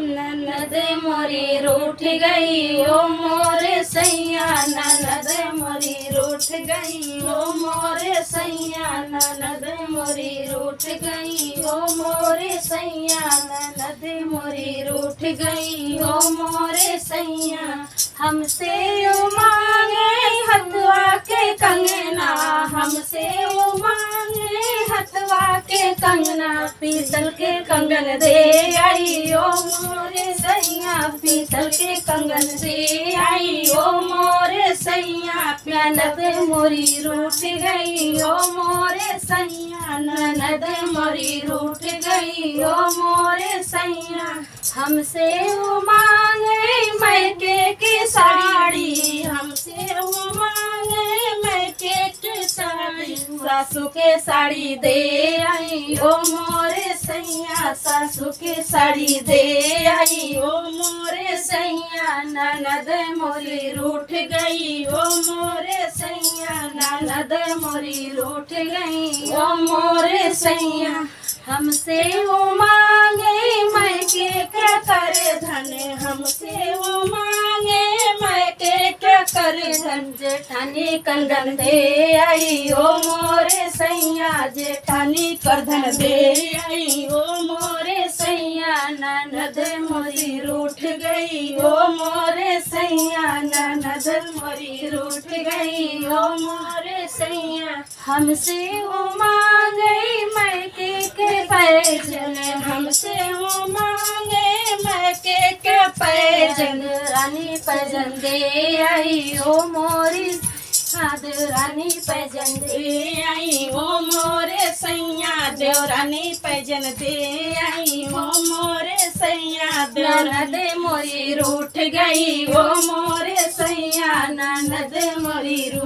ननद मोरी रूठ गई ओ मोरे सैया, ननद मोरी रूठ गई ओ मोरे सैया, ननद मोरी रूठ गई ओ मोरे सैया, ननद मोरी रूठ गई ओ मोरे सैया। हमसे वो मांगे हथवा के कंगना, हमसे वो मांगे हथवा के कंगना, पीतल के कंगन दे आई ओ मोरे सैया, पीतल के कंगन दे आई ओ मोरे सैया। ननद मोरी रूठ गई ओ मोरे सैया, ननद मोरी रूठ गई ओ मोरे सैया। हमसे वो मांगे मैके की साड़ी, हमसे वो मांगे मैके की साड़ी, सासू के साड़ी दे आई ओ मोरे सैया, सासू के साड़ी दे आई ओ मोरे सैया। ननद मोरी रूठ गई ओ मोरे सैया, ननद मोरी रूठ गई ओ मोरे सैया। हमसे वो मांगे मैके क्या करे धन, हमसे वो मांगे मैके क्या करे धन, जेठानी कंगन दे आई ओ मोरे सैया, जेठानी करधन दे आई ओ मोरे सैया। ननद मोरी रूठ गई ओ मोरे सैया, ननद मोरी रूठ गई ओ मोरे सैया। हमसे वो मांगे मैके के पैजन, हमसे वो मांगे मैके के पैजन, रानी पैजन दे आई ओ मोरी हाथ, रानी पैजन दे आई ओ मोरे सैया, देवरानी पैजन दे आई ओ मोरे सैया। ननद मोरी रूठ गई ओ मोरे सैया, ननद मोरी रूठ